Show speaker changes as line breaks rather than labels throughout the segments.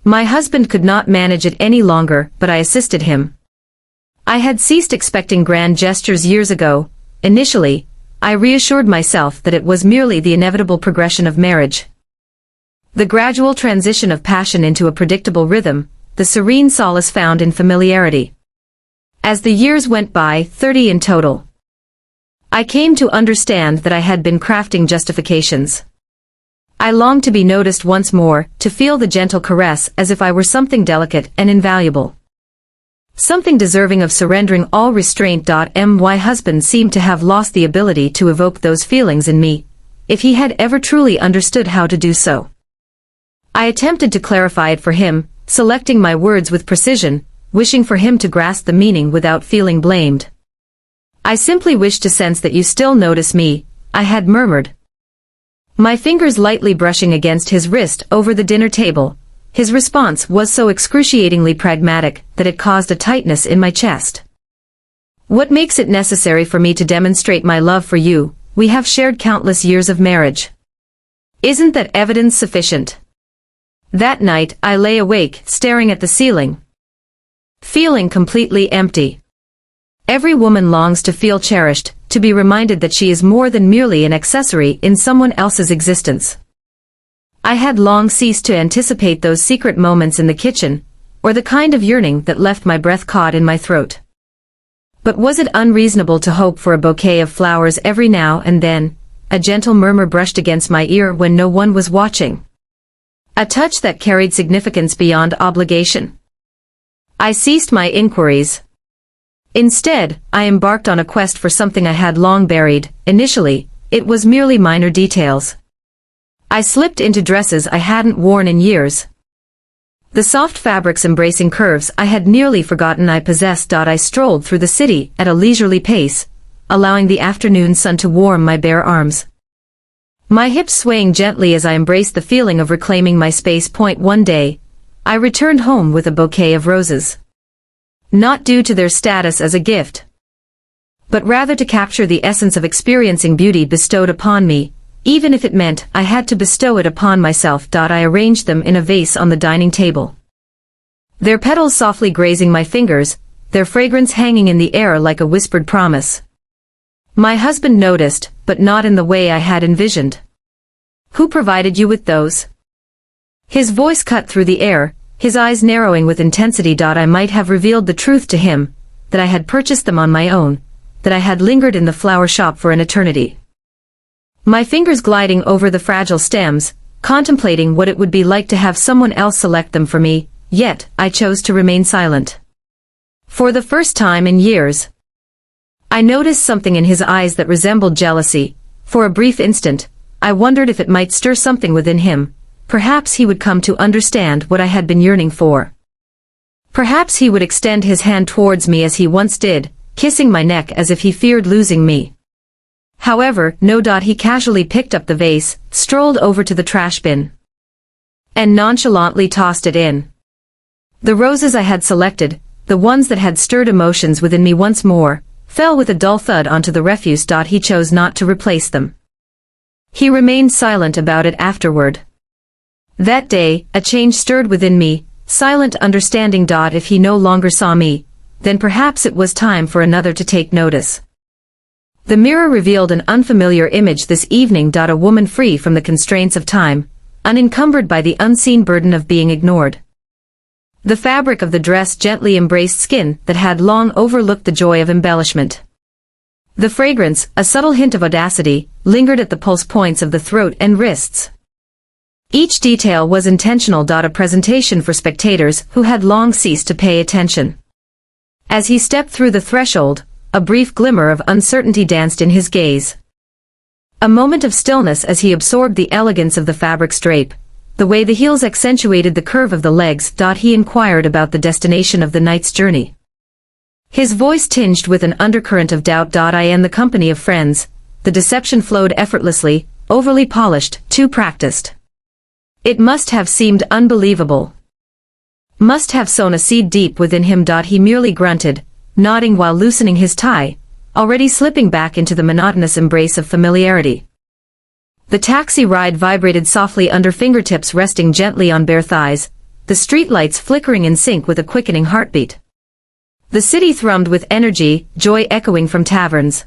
My husband could not manage it any longer, but I assisted him. I had ceased expecting grand gestures years ago. Initially, I reassured myself that it was merely the inevitable progression of marriage. The gradual transition of passion into a predictable rhythm, the serene solace found in familiarity. As the years went by, 30 in total, I came to understand that I had been crafting justifications. I longed to be noticed once more, to feel the gentle caress as if I were something delicate and invaluable. Something deserving of surrendering all restraint. My husband seemed to have lost the ability to evoke those feelings in me, if he had ever truly understood how to do so. I attempted to clarify it for him, selecting my words with precision, wishing for him to grasp the meaning without feeling blamed. "I simply wish to sense that you still notice me," I had murmured. My fingers lightly brushing against his wrist over the dinner table, his response was so excruciatingly pragmatic that it caused a tightness in my chest. "What makes it necessary for me to demonstrate my love for you? We have shared countless years of marriage. Isn't that evidence sufficient?" That night, I lay awake, staring at the ceiling, feeling completely empty. Every woman longs to feel cherished, to be reminded that she is more than merely an accessory in someone else's existence. I had long ceased to anticipate those secret moments in the kitchen, or the kind of yearning that left my breath caught in my throat. But was it unreasonable to hope for a bouquet of flowers every now and then? A gentle murmur brushed against my ear when no one was watching. A touch that carried significance beyond obligation. I ceased my inquiries. Instead, I embarked on a quest for something I had long buried. Initially, it was merely minor details. I slipped into dresses I hadn't worn in years. The soft fabrics embracing curves I had nearly forgotten I possessed. I strolled through the city at a leisurely pace, allowing the afternoon sun to warm my bare arms, my hips swaying gently as I embraced the feeling of reclaiming my space. One day, I returned home with a bouquet of roses. Not due to their status as a gift, but rather to capture the essence of experiencing beauty bestowed upon me, even if it meant I had to bestow it upon myself. I arranged them in a vase on the dining table, their petals softly grazing my fingers, their fragrance hanging in the air like a whispered promise. My husband noticed, but not in the way I had envisioned. "Who provided you with those?" His voice cut through the air, his eyes narrowing with intensity. I might have revealed the truth to him, that I had purchased them on my own, that I had lingered in the flower shop for an eternity. My fingers gliding over the fragile stems, contemplating what it would be like to have someone else select them for me, yet I chose to remain silent. For the first time in years, I noticed something in his eyes that resembled jealousy. For a brief instant, I wondered if it might stir something within him. Perhaps he would come to understand what I had been yearning for. Perhaps he would extend his hand towards me as he once did, kissing my neck as if he feared losing me. However, no. He casually picked up the vase, strolled over to the trash bin, and nonchalantly tossed it in. The roses I had selected, the ones that had stirred emotions within me once more, fell with a dull thud onto the refuse. He chose not to replace them. He remained silent about it afterward. That day, a change stirred within me, silent understanding. If he no longer saw me, then perhaps it was time for another to take notice. The mirror revealed an unfamiliar image this evening. A woman free from the constraints of time, unencumbered by the unseen burden of being ignored. The fabric of the dress gently embraced skin that had long overlooked the joy of embellishment. The fragrance, a subtle hint of audacity, lingered at the pulse points of the throat and wrists. Each detail was intentional. A presentation for spectators who had long ceased to pay attention. As he stepped through the threshold, a brief glimmer of uncertainty danced in his gaze. A moment of stillness as he absorbed the elegance of the fabric's drape, the way the heels accentuated the curve of the legs. He inquired about the destination of the night's journey, his voice tinged with an undercurrent of doubt. I am the company of friends. The deception flowed effortlessly, overly polished, too practiced. It must have seemed unbelievable. Must have sown a seed deep within him. He merely grunted, nodding while loosening his tie, already slipping back into the monotonous embrace of familiarity. The taxi ride vibrated softly under fingertips resting gently on bare thighs, the streetlights flickering in sync with a quickening heartbeat. The city thrummed with energy, joy echoing from taverns.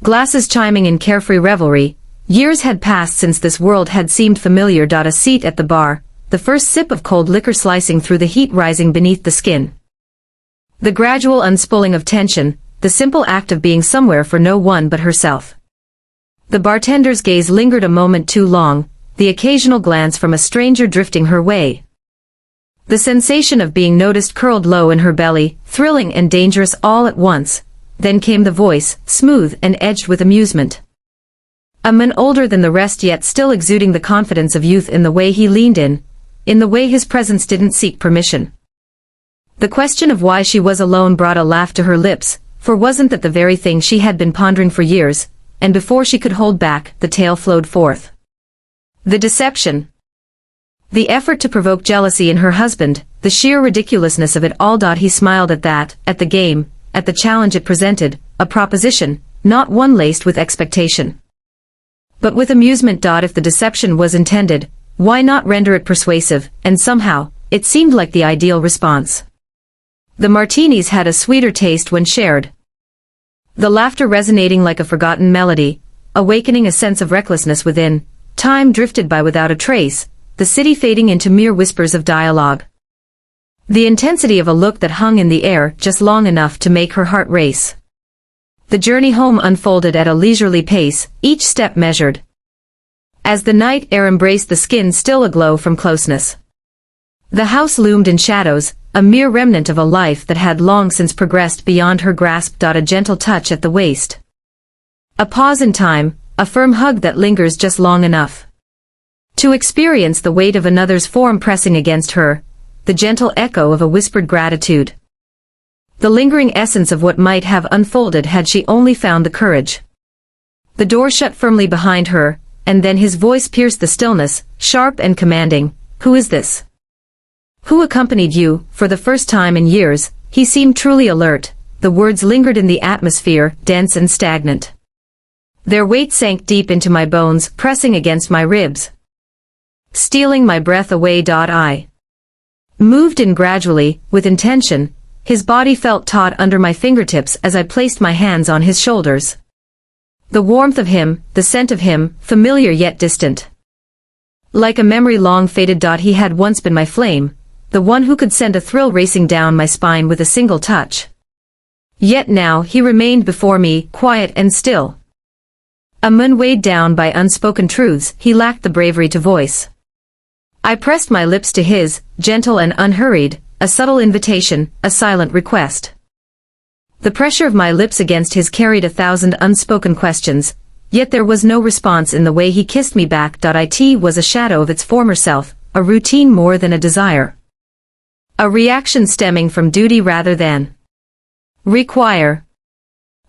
Glasses chiming in carefree revelry. Years had passed since this world had seemed familiar. A seat at the bar, the first sip of cold liquor slicing through the heat rising beneath the skin. The gradual unspooling of tension, the simple act of being somewhere for no one but herself. The bartender's gaze lingered a moment too long, the occasional glance from a stranger drifting her way. The sensation of being noticed curled low in her belly, thrilling and dangerous all at once. Then came the voice, smooth and edged with amusement. A man older than the rest yet still exuding the confidence of youth in the way he leaned in the way his presence didn't seek permission. The question of why she was alone brought a laugh to her lips, for wasn't that the very thing she had been pondering for years, and before she could hold back, the tale flowed forth. The deception. The effort to provoke jealousy in her husband, the sheer ridiculousness of it all. He smiled at that, at the game, at the challenge it presented, a proposition, not one laced with expectation. But with amusement. If the deception was intended, why not render it persuasive, and somehow, it seemed like the ideal response. The martinis had a sweeter taste when shared. The laughter resonating like a forgotten melody, awakening a sense of recklessness within. Time drifted by without a trace, the city fading into mere whispers of dialogue. The intensity of a look that hung in the air just long enough to make her heart race. The journey home unfolded at a leisurely pace, each step measured. As the night air embraced the skin still aglow from closeness. The house loomed in shadows, a mere remnant of a life that had long since progressed beyond her grasp. A gentle touch at the waist. A pause in time, a firm hug that lingers just long enough to experience the weight of another's form pressing against her, the gentle echo of a whispered gratitude. The lingering essence of what might have unfolded had she only found the courage. The door shut firmly behind her, and then his voice pierced the stillness, sharp and commanding. "Who is this? Who accompanied you?" For the first time in years, he seemed truly alert. The words lingered in the atmosphere, dense and stagnant. Their weight sank deep into my bones, pressing against my ribs, stealing my breath away. I moved in gradually, with intention. His body felt taut under my fingertips as I placed my hands on his shoulders. The warmth of him, the scent of him, familiar yet distant. Like a memory long faded. He had once been my flame, the one who could send a thrill racing down my spine with a single touch. Yet now he remained before me, quiet and still. A man weighed down by unspoken truths he lacked the bravery to voice. I pressed my lips to his, gentle and unhurried, a subtle invitation, a silent request. The pressure of my lips against his carried 1,000 unspoken questions, yet there was no response in the way he kissed me back. It was a shadow of its former self, a routine more than a desire. A reaction stemming from duty rather than require.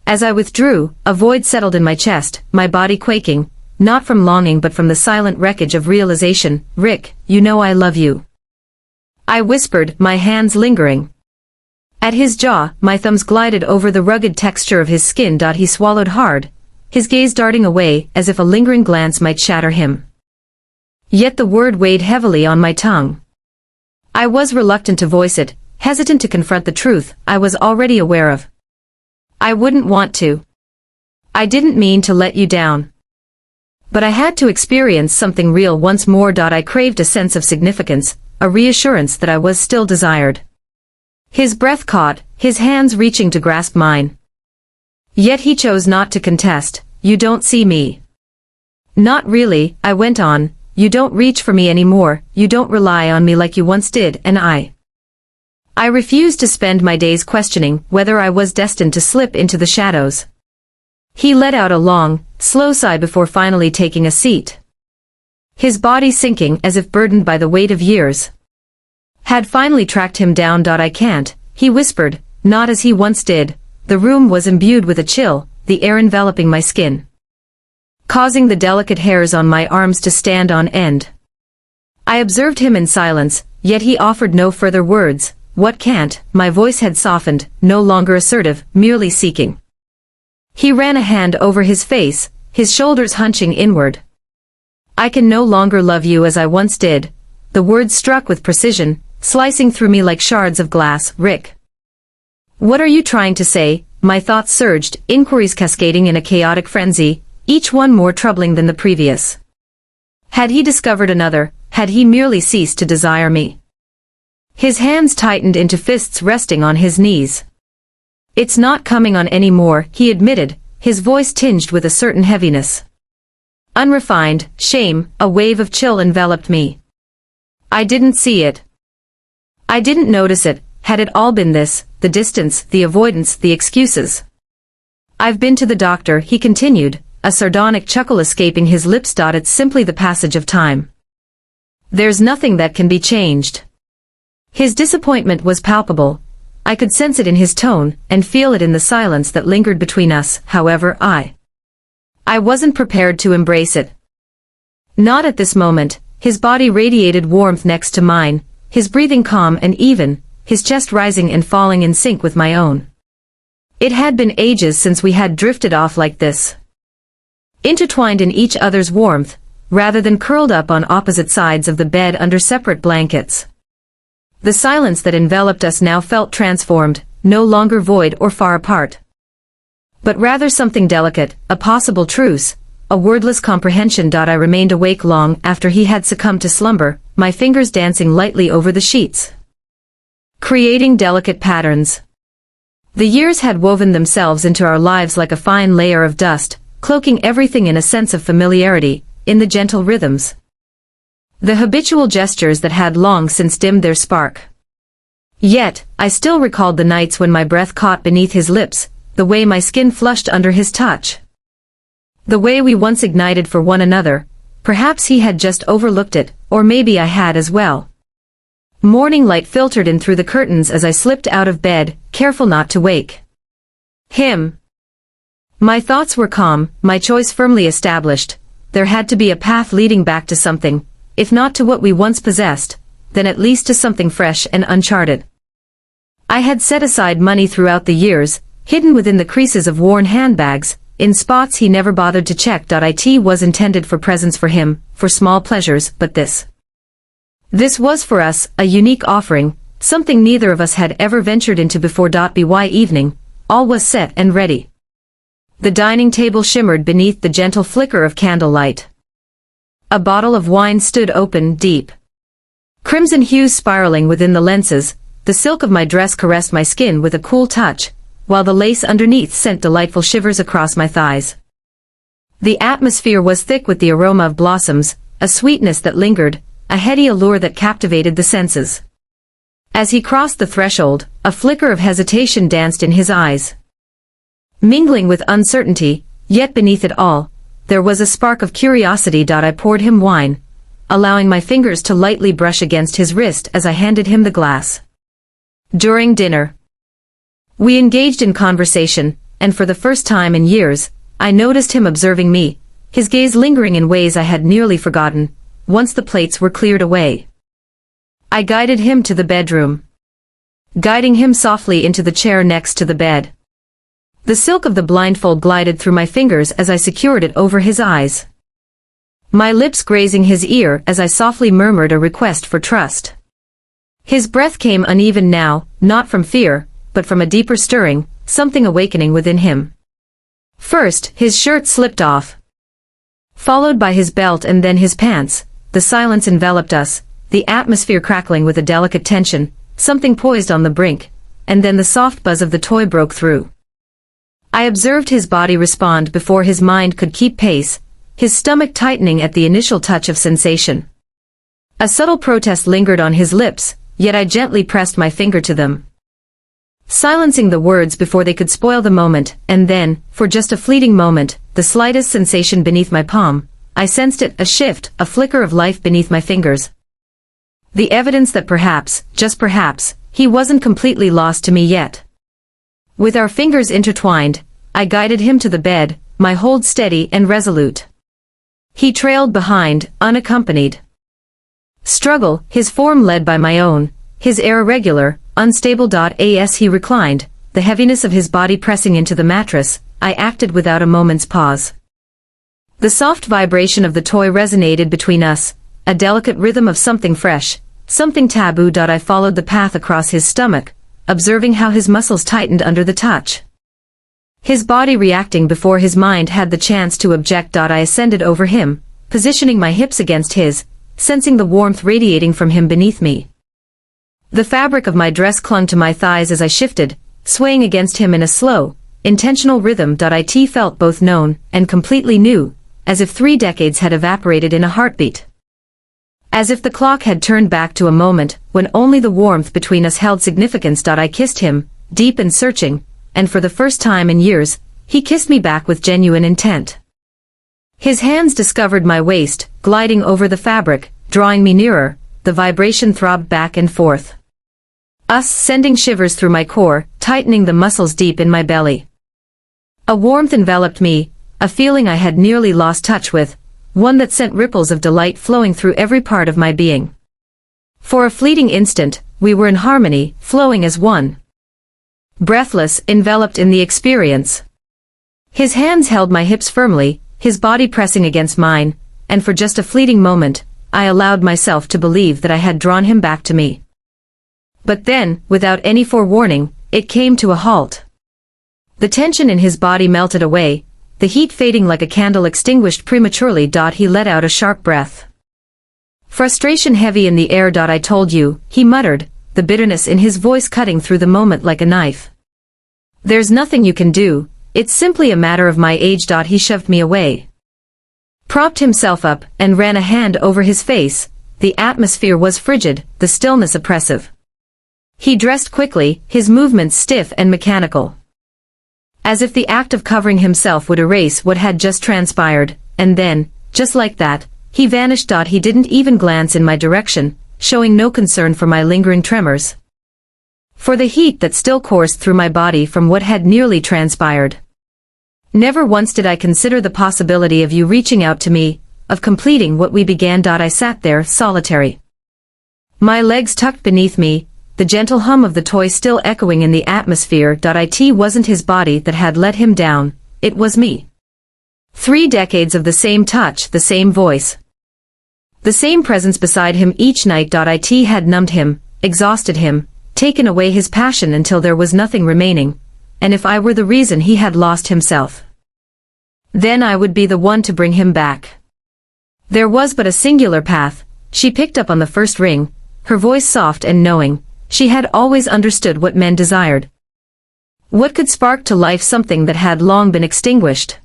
As I withdrew, a void settled in my chest, my body quaking, not from longing but from the silent wreckage of realization. "Rick, you know I love you," I whispered, my hands lingering at his jaw. My thumbs glided over the rugged texture of his skin. He swallowed hard, his gaze darting away as if a lingering glance might shatter him. Yet the word weighed heavily on my tongue. I was reluctant to voice it, hesitant to confront the truth I was already aware of. I wouldn't want to. I didn't mean to let you down. But I had to experience something real once more. I craved a sense of significance, a reassurance that I was still desired. His breath caught, his hands reaching to grasp mine. Yet he chose not to contest. "You don't see me." "Not really," I went on. "You don't reach for me anymore, you don't rely on me like you once did, and I refused to spend my days questioning whether I was destined to slip into the shadows." He let out a long, slow sigh before finally taking a seat. His body sinking as if burdened by the weight of years had finally tracked him down. "I can't," he whispered, not as he once did. The room was imbued with a chill, the air enveloping my skin, causing the delicate hairs on my arms to stand on end. I observed him in silence, yet he offered no further words. "What can't?" My voice had softened, no longer assertive, merely seeking. He ran a hand over his face, his shoulders hunching inward. "I can no longer love you as I once did. the words struck with precision, slicing through me like shards of glass. Rick. What are you trying to say? My thoughts surged, inquiries cascading in a chaotic frenzy, each one more troubling than the previous. Had he discovered another? Had he merely ceased to desire me? His hands tightened into fists resting on his knees. It's not coming on any more, he admitted, his voice tinged with a certain heaviness. Unrefined, shame, a wave of chill enveloped me. I didn't see it. I didn't notice it. Had it all been this, the distance, the avoidance, the excuses? I've been to the doctor, he continued, a sardonic chuckle escaping his lips. It's simply the passage of time. There's nothing that can be changed. His disappointment was palpable. I could sense it in his tone, and feel it in the silence that lingered between us. However, I wasn't prepared to embrace it. Not at this moment. His body radiated warmth next to mine, his breathing calm and even, his chest rising and falling in sync with my own. It had been ages since we had drifted off like this. Intertwined in each other's warmth, rather than curled up on opposite sides of the bed under separate blankets. The silence that enveloped us now felt transformed, no longer void or far apart. But rather something delicate, a possible truce, a wordless comprehension. I remained awake long after he had succumbed to slumber, my fingers dancing lightly over the sheets, creating delicate patterns. The years had woven themselves into our lives like a fine layer of dust, cloaking everything in a sense of familiarity, in the gentle rhythms, the habitual gestures that had long since dimmed their spark. Yet, I still recalled the nights when my breath caught beneath his lips, the way my skin flushed under his touch, the way we once ignited for one another. Perhaps he had just overlooked it, or maybe I had as well. Morning light filtered in through the curtains as I slipped out of bed, careful not to wake him. My thoughts were calm, my choice firmly established. There had to be a path leading back to something, if not to what we once possessed, then at least to something fresh and uncharted. I had set aside money throughout the years, hidden within the creases of worn handbags, in spots he never bothered to check. It was intended for presents for him, for small pleasures, but this was for us, a unique offering, something neither of us had ever ventured into before. By evening, all was set and ready. The dining table shimmered beneath the gentle flicker of candlelight. A bottle of wine stood open, deep crimson hues spiraling within the lenses. The silk of my dress caressed my skin with a cool touch, while the lace underneath sent delightful shivers across my thighs. The atmosphere was thick with the aroma of blossoms, a sweetness that lingered, a heady allure that captivated the senses. As he crossed the threshold, a flicker of hesitation danced in his eyes, mingling with uncertainty, yet beneath it all, there was a spark of curiosity. I poured him wine, allowing my fingers to lightly brush against his wrist as I handed him the glass. During dinner, we engaged in conversation, and for the first time in years, I noticed him observing me, his gaze lingering in ways I had nearly forgotten, once the plates were cleared away. I guided him to the bedroom, guiding him softly into the chair next to the bed. The silk of the blindfold glided through my fingers as I secured it over his eyes, my lips grazing his ear as I softly murmured a request for trust. His breath came uneven now, not from fear, but from a deeper stirring, something awakening within him. First, his shirt slipped off, followed by his belt and then his pants. The silence enveloped us, the atmosphere crackling with a delicate tension, something poised on the brink, and then the soft buzz of the toy broke through. I observed his body respond before his mind could keep pace, his stomach tightening at the initial touch of sensation. A subtle protest lingered on his lips, yet I gently pressed my finger to them, silencing the words before they could spoil the moment. And then, for just a fleeting moment, the slightest sensation beneath my palm, I sensed it, a shift, a flicker of life beneath my fingers. The evidence that perhaps, just perhaps, he wasn't completely lost to me yet. With our fingers intertwined, I guided him to the bed, my hold steady and resolute. He trailed behind, unaccompanied. Struggle, his form led by my own, his air irregular, unstable. As he reclined, the heaviness of his body pressing into the mattress, I acted without a moment's pause. The soft vibration of the toy resonated between us, a delicate rhythm of something fresh, something taboo. I followed the path across his stomach, observing how his muscles tightened under the touch. His body reacting before his mind had the chance to object. I ascended over him, positioning my hips against his, sensing the warmth radiating from him beneath me. The fabric of my dress clung to my thighs as I shifted, swaying against him in a slow, intentional rhythm. It felt both known and completely new, as if 3 decades had evaporated in a heartbeat. As if the clock had turned back to a moment when only the warmth between us held significance. I kissed him, deep and searching, and for the first time in years, he kissed me back with genuine intent. His hands discovered my waist, gliding over the fabric, drawing me nearer. The vibration throbbed back and forth, sending shivers through my core, tightening the muscles deep in my belly. A warmth enveloped me, a feeling I had nearly lost touch with, one that sent ripples of delight flowing through every part of my being. For a fleeting instant, we were in harmony, flowing as one. Breathless, enveloped in the experience. His hands held my hips firmly, his body pressing against mine, and for just a fleeting moment, I allowed myself to believe that I had drawn him back to me. But then, without any forewarning, it came to a halt. The tension in his body melted away, the heat fading like a candle extinguished prematurely. He let out a sharp breath. Frustration heavy in the air. I told you, he muttered, the bitterness in his voice cutting through the moment like a knife. There's nothing you can do, it's simply a matter of my age. He shoved me away, propped himself up, and ran a hand over his face. The atmosphere was frigid, the stillness oppressive. He dressed quickly, his movements stiff and mechanical, as if the act of covering himself would erase what had just transpired, and then, just like that, he vanished. He didn't even glance in my direction, showing no concern for my lingering tremors, for the heat that still coursed through my body from what had nearly transpired. Never once did I consider the possibility of you reaching out to me, of completing what we began. I sat there, solitary, my legs tucked beneath me, the gentle hum of the toy still echoing in the atmosphere. It wasn't his body that had let him down, it was me. 3 decades of the same touch, the same voice, the same presence beside him each night. It had numbed him, exhausted him, taken away his passion until there was nothing remaining, and if I were the reason he had lost himself, then I would be the one to bring him back. There was but a singular path. She picked up on the first ring, her voice soft and knowing. She had always understood what men desired, what could spark to life something that had long been extinguished.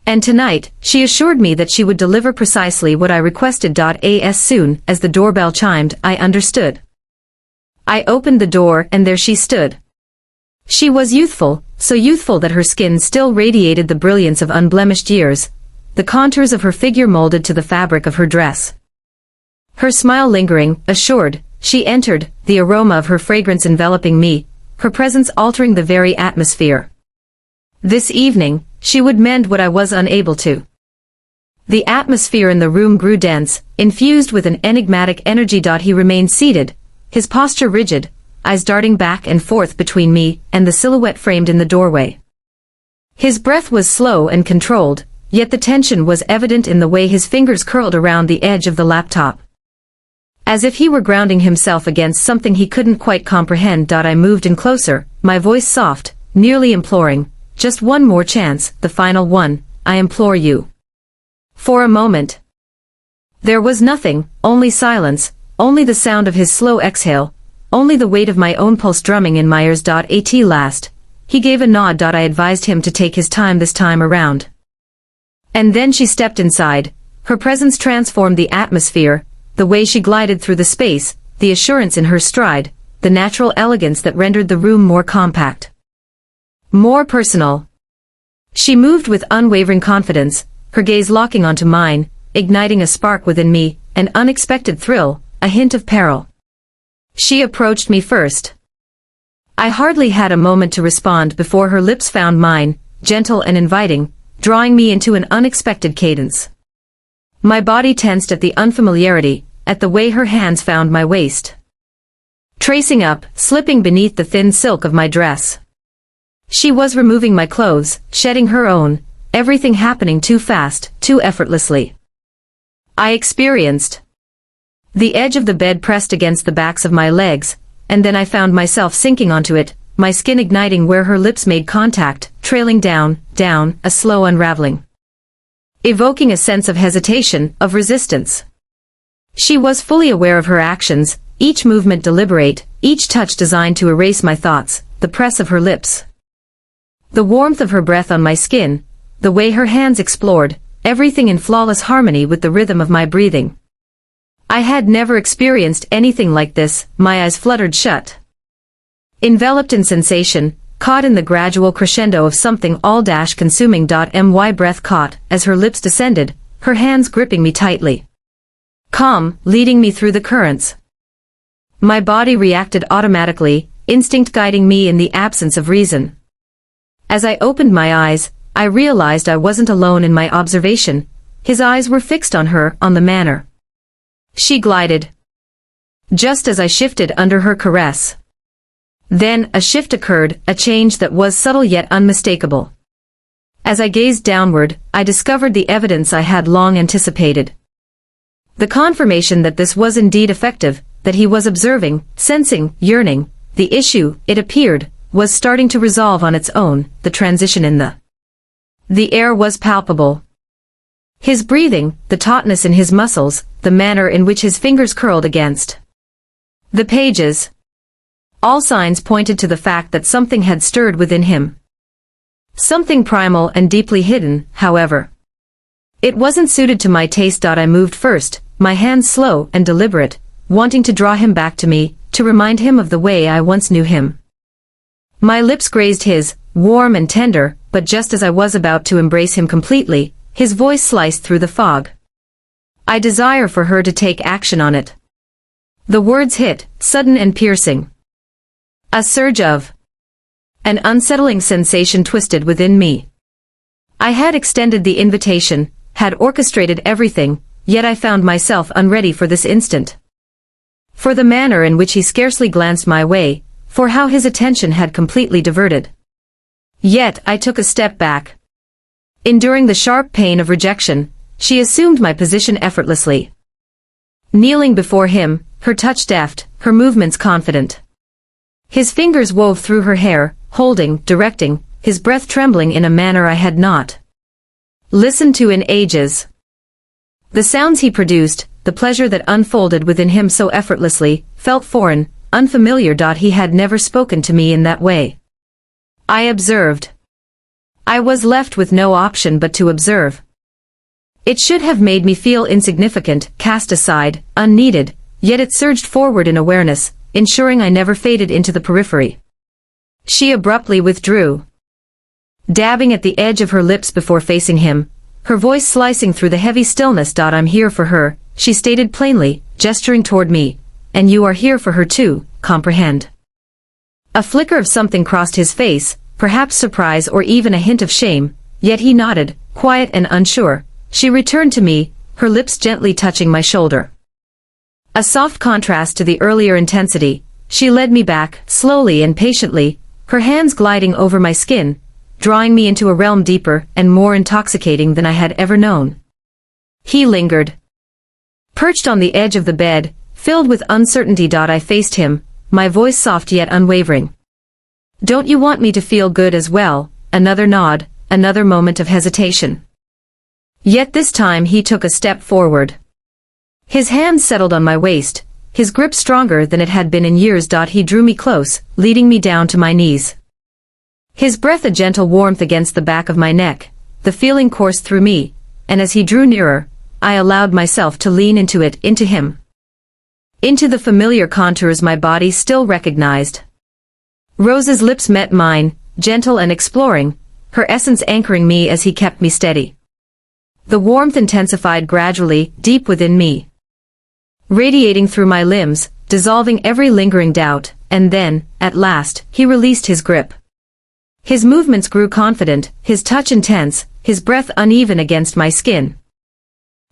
And tonight, she assured me that she would deliver precisely what I requested. As soon as the doorbell chimed, I understood. I opened the door and there she stood. She was youthful, so youthful that her skin still radiated the brilliance of unblemished years, the contours of her figure molded to the fabric of her dress. Her smile lingering, assured, she entered, the aroma of her fragrance enveloping me, her presence altering the very atmosphere. This evening, she would mend what I was unable to. The atmosphere in the room grew dense, infused with an enigmatic energy. He remained seated, his posture rigid, eyes darting back and forth between me and the silhouette framed in the doorway. His breath was slow and controlled, yet the tension was evident in the way his fingers curled around the edge of the laptop, as if he were grounding himself against something he couldn't quite comprehend. I moved in closer, my voice soft, nearly imploring, just one more chance, the final one, I implore you. For a moment, there was nothing, only silence, only the sound of his slow exhale, only the weight of my own pulse drumming in my ears. At last, he gave a nod. I advised him to take his time this time around. And then she stepped inside, her presence transformed the atmosphere, the way she glided through the space, the assurance in her stride, the natural elegance that rendered the room more compact, more personal. She moved with unwavering confidence, her gaze locking onto mine, igniting a spark within me, an unexpected thrill, a hint of peril. She approached me first. I hardly had a moment to respond before her lips found mine, gentle and inviting, drawing me into an unexpected cadence. My body tensed at the unfamiliarity, at the way her hands found my waist, tracing up, slipping beneath the thin silk of my dress. She was removing my clothes, shedding her own, everything happening too fast, too effortlessly. I experienced The edge of the bed pressed against the backs of my legs, and then I found myself sinking onto it, my skin igniting where her lips made contact, trailing down, a slow unraveling. Evoking a sense of hesitation, of resistance. She was fully aware of her actions, each movement deliberate, each touch designed to erase my thoughts, the press of her lips. The warmth of her breath on my skin, the way her hands explored, everything in flawless harmony with the rhythm of my breathing. I had never experienced anything like this, my eyes fluttered shut. Enveloped in sensation, caught in the gradual crescendo of something all-consuming. My breath caught as her lips descended, her hands gripping me tightly. Calm, leading me through the currents. My body reacted automatically, instinct guiding me in the absence of reason. As I opened my eyes, I realized I wasn't alone in my observation. His eyes were fixed on her, on the manner she glided. Just as I shifted under her caress. Then, a shift occurred, a change that was subtle yet unmistakable. As I gazed downward, I discovered the evidence I had long anticipated. The confirmation that this was indeed effective, that he was observing, sensing, yearning. The issue, it appeared, was starting to resolve on its own, the transition in the air was palpable. His breathing, the tautness in his muscles, the manner in which his fingers curled against the pages. All signs pointed to the fact that something had stirred within him. Something primal and deeply hidden, however. It wasn't suited to my taste. I moved first, my hands slow and deliberate, wanting to draw him back to me, to remind him of the way I once knew him. My lips grazed his, warm and tender, but just as I was about to embrace him completely, his voice sliced through the fog. I desire for her to take action on it. The words hit, sudden and piercing. A surge of an unsettling sensation twisted within me. I had extended the invitation, had orchestrated everything, yet I found myself unready for this instant. For the manner in which he scarcely glanced my way, for how his attention had completely diverted. Yet I took a step back. Enduring the sharp pain of rejection, she assumed my position effortlessly. Kneeling before him, her touch deft, her movements confident. His fingers wove through her hair, holding, directing, his breath trembling in a manner I had not listened to in ages. The sounds he produced, the pleasure that unfolded within him so effortlessly, felt foreign, unfamiliar. He had never spoken to me in that way. I observed. I was left with no option but to observe. It should have made me feel insignificant, cast aside, unneeded, yet it surged forward in awareness, ensuring I never faded into the periphery. She abruptly withdrew. Dabbing at the edge of her lips before facing him, her voice slicing through the heavy stillness. I'm here for her, she stated plainly, gesturing toward me, and you are here for her too, comprehend? A flicker of something crossed his face, perhaps surprise or even a hint of shame, yet he nodded, quiet and unsure. She returned to me, her lips gently touching my shoulder. A soft contrast to the earlier intensity, she led me back, slowly and patiently, her hands gliding over my skin, drawing me into a realm deeper and more intoxicating than I had ever known. He lingered. Perched on the edge of the bed, filled with uncertainty. I faced him, my voice soft yet unwavering. Don't you want me to feel good as well? Another nod, another moment of hesitation. Yet this time he took a step forward. His hand settled on my waist, his grip stronger than it had been in years. He drew me close, leading me down to my knees. His breath a gentle warmth against the back of my neck, the feeling coursed through me, and as he drew nearer, I allowed myself to lean into him. Into the familiar contours my body still recognized. Rose's lips met mine, gentle and exploring, her essence anchoring me as he kept me steady. The warmth intensified gradually, deep within me. Radiating through my limbs, dissolving every lingering doubt, and then, at last, he released his grip. His movements grew confident, his touch intense, his breath uneven against my skin.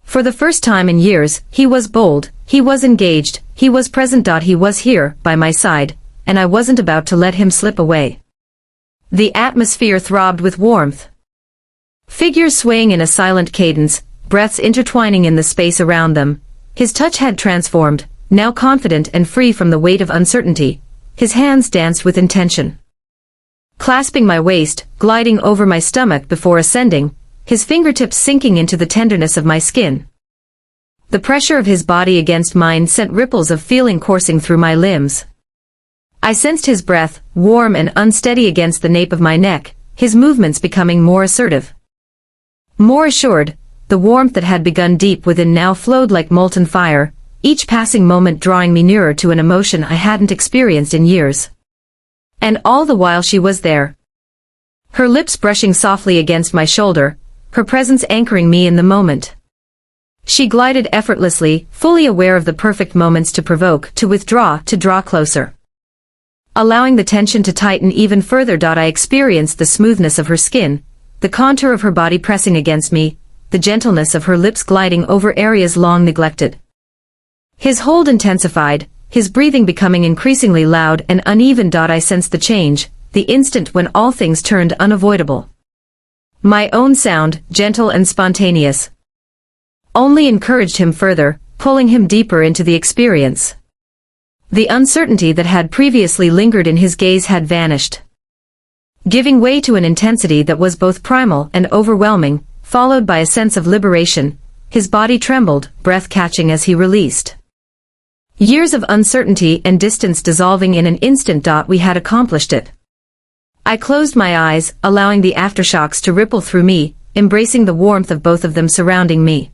For the first time in years, he was bold, he was engaged, he was present. He was here, by my side, and I wasn't about to let him slip away. The atmosphere throbbed with warmth. Figures swaying in a silent cadence, breaths intertwining in the space around them. His touch had transformed, now confident and free from the weight of uncertainty. His hands danced with intention. Clasping my waist, gliding over my stomach before ascending, his fingertips sinking into the tenderness of my skin. The pressure of his body against mine sent ripples of feeling coursing through my limbs. I sensed his breath, warm and unsteady against the nape of my neck, his movements becoming more assertive. More assured, the warmth that had begun deep within now flowed like molten fire, each passing moment drawing me nearer to an emotion I hadn't experienced in years. And all the while she was there. Her lips brushing softly against my shoulder, her presence anchoring me in the moment. She glided effortlessly, fully aware of the perfect moments to provoke, to withdraw, to draw closer. Allowing the tension to tighten even further. I experienced the smoothness of her skin, the contour of her body pressing against me, the gentleness of her lips gliding over areas long neglected. His hold intensified, his breathing becoming increasingly loud and uneven. I sensed the change, the instant when all things turned unavoidable. My own sound, gentle and spontaneous, only encouraged him further, pulling him deeper into the experience. The uncertainty that had previously lingered in his gaze had vanished, giving way to an intensity that was both primal and overwhelming, followed by a sense of liberation. His body trembled, breath catching as he released. Years of uncertainty and distance dissolving in an instant. We had accomplished it. I closed my eyes, allowing the aftershocks to ripple through me, embracing the warmth of both of them surrounding me.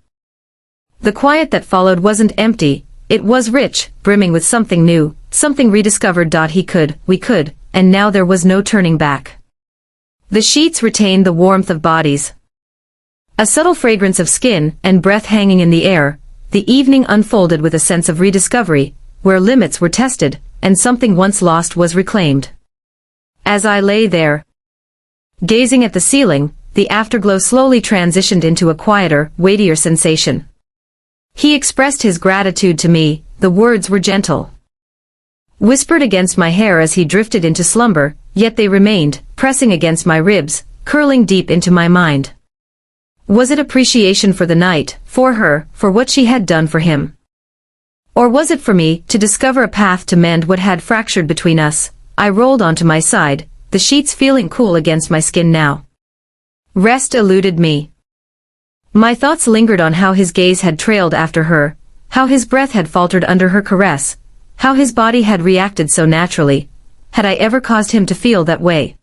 The quiet that followed wasn't empty, it was rich, brimming with something new, something rediscovered. We could, and now there was no turning back. The sheets retained the warmth of bodies. A subtle fragrance of skin and breath hanging in the air. The evening unfolded with a sense of rediscovery, where limits were tested, and something once lost was reclaimed. As I lay there, gazing at the ceiling, the afterglow slowly transitioned into a quieter, weightier sensation. He expressed his gratitude to me, the words were gentle, whispered against my hair as he drifted into slumber, yet they remained, pressing against my ribs, curling deep into my mind. Was it appreciation for the night, for her, for what she had done for him? Or was it for me, to discover a path to mend what had fractured between us? I rolled onto my side, the sheets feeling cool against my skin now. Rest eluded me. My thoughts lingered on how his gaze had trailed after her, how his breath had faltered under her caress, how his body had reacted so naturally. Had I ever caused him to feel that way?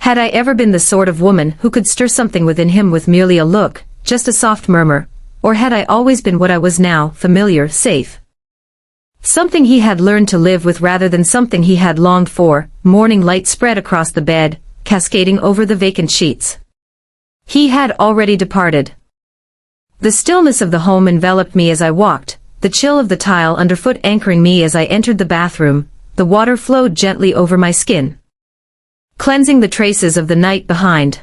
Had I ever been the sort of woman who could stir something within him with merely a look, just a soft murmur, or had I always been what I was now, familiar, safe? Something he had learned to live with rather than something he had longed for. Morning light spread across the bed, cascading over the vacant sheets. He had already departed. The stillness of the home enveloped me as I walked, the chill of the tile underfoot anchoring me as I entered the bathroom. The water flowed gently over my skin, cleansing the traces of the night behind.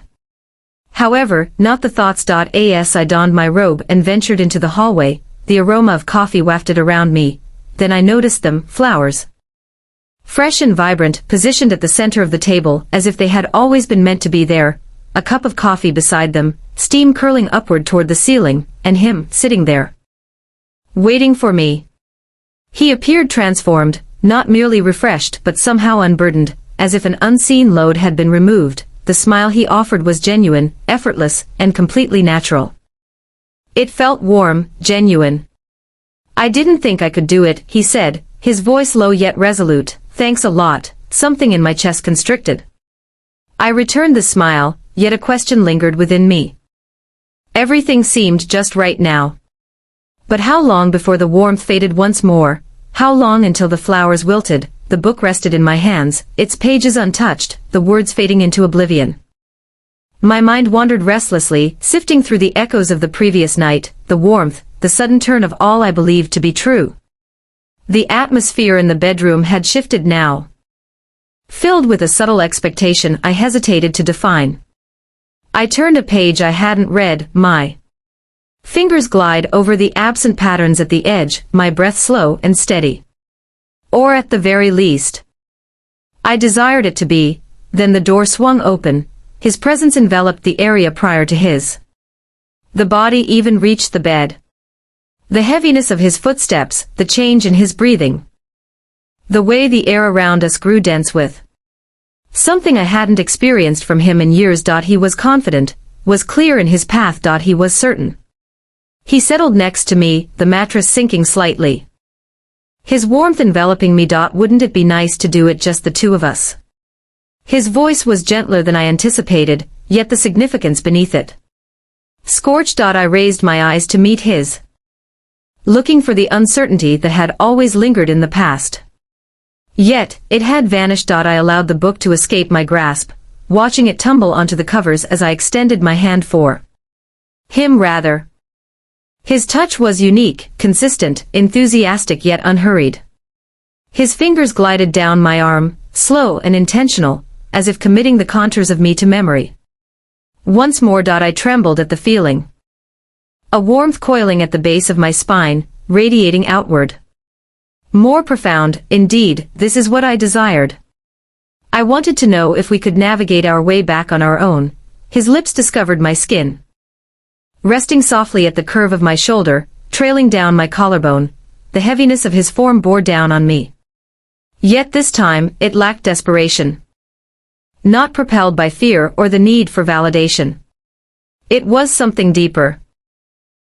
However, not the thoughts. As I donned my robe and ventured into the hallway, the aroma of coffee wafted around me. Then I noticed them, flowers. Fresh and vibrant, positioned at the center of the table, as if they had always been meant to be there. A cup of coffee beside them, steam curling upward toward the ceiling, and him, sitting there, waiting for me. He appeared transformed, not merely refreshed but somehow unburdened, as if an unseen load had been removed. The smile he offered was genuine, effortless, and completely natural. It felt warm, genuine. I didn't think I could do it, he said, his voice low yet resolute. Thanks a lot. Something in my chest constricted. I returned the smile, yet a question lingered within me. Everything seemed just right now. But how long before the warmth faded once more? How long until the flowers wilted? The book rested in my hands, its pages untouched, the words fading into oblivion. My mind wandered restlessly, sifting through the echoes of the previous night, the warmth, the sudden turn of all I believed to be true. The atmosphere in the bedroom had shifted now, filled with a subtle expectation I hesitated to define. I turned a page I hadn't read, my fingers glide over the absent patterns at the edge, my breath slow and steady. Or at the very least, I desired it to be. Then the door swung open, his presence enveloped the area prior to his. The body even reached the bed. The heaviness of his footsteps, the change in his breathing. The way the air around us grew dense with something I hadn't experienced from him in years. He was confident, was clear in his path. He was certain. He settled next to me, the mattress sinking slightly. His warmth enveloping me. Wouldn't it be nice to do it just the two of us? His voice was gentler than I anticipated, yet the significance beneath it scorched. I raised my eyes to meet his, looking for the uncertainty that had always lingered in the past. Yet, it had vanished. I allowed the book to escape my grasp, watching it tumble onto the covers as I extended my hand for him. Rather, his touch was unique, consistent, enthusiastic yet unhurried. His fingers glided down my arm, slow and intentional, as if committing the contours of me to memory. Once more. I trembled at the feeling. A warmth coiling at the base of my spine, radiating outward. More profound, indeed. This is what I desired. I wanted to know if we could navigate our way back on our own. His lips discovered my skin, resting softly at the curve of my shoulder, trailing down my collarbone. The heaviness of his form bore down on me. Yet this time, it lacked desperation. Not propelled by fear or the need for validation. It was something deeper.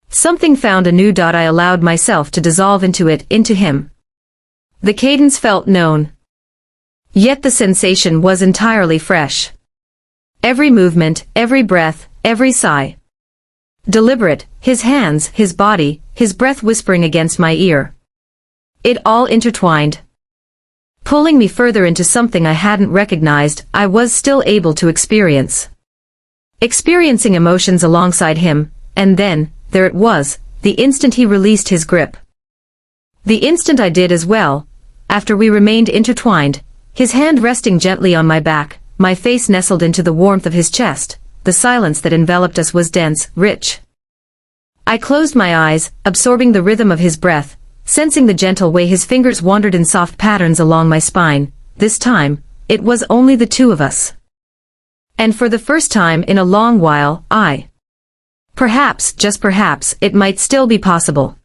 Something found anew. I allowed myself to dissolve into it, into him. The cadence felt known. Yet the sensation was entirely fresh. Every movement, every breath, every sigh. Deliberate, his hands, his body, his breath whispering against my ear. It all intertwined, pulling me further into something I hadn't recognized. I was still able to experience. Experiencing emotions alongside him, and then, there it was, the instant he released his grip. The instant I did as well. After we remained intertwined, his hand resting gently on my back, my face nestled into the warmth of his chest. The silence that enveloped us was dense, rich. I closed my eyes, absorbing the rhythm of his breath, sensing the gentle way his fingers wandered in soft patterns along my spine. This time, it was only the two of us. And for the first time in a long while, perhaps, just perhaps, it might still be possible.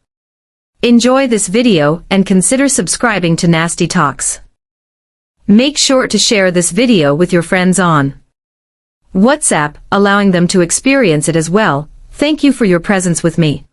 Enjoy this video and consider subscribing to Nasty Talks. Make sure to share this video with your friends on WhatsApp, allowing them to experience it as well. Thank you for your presence with me.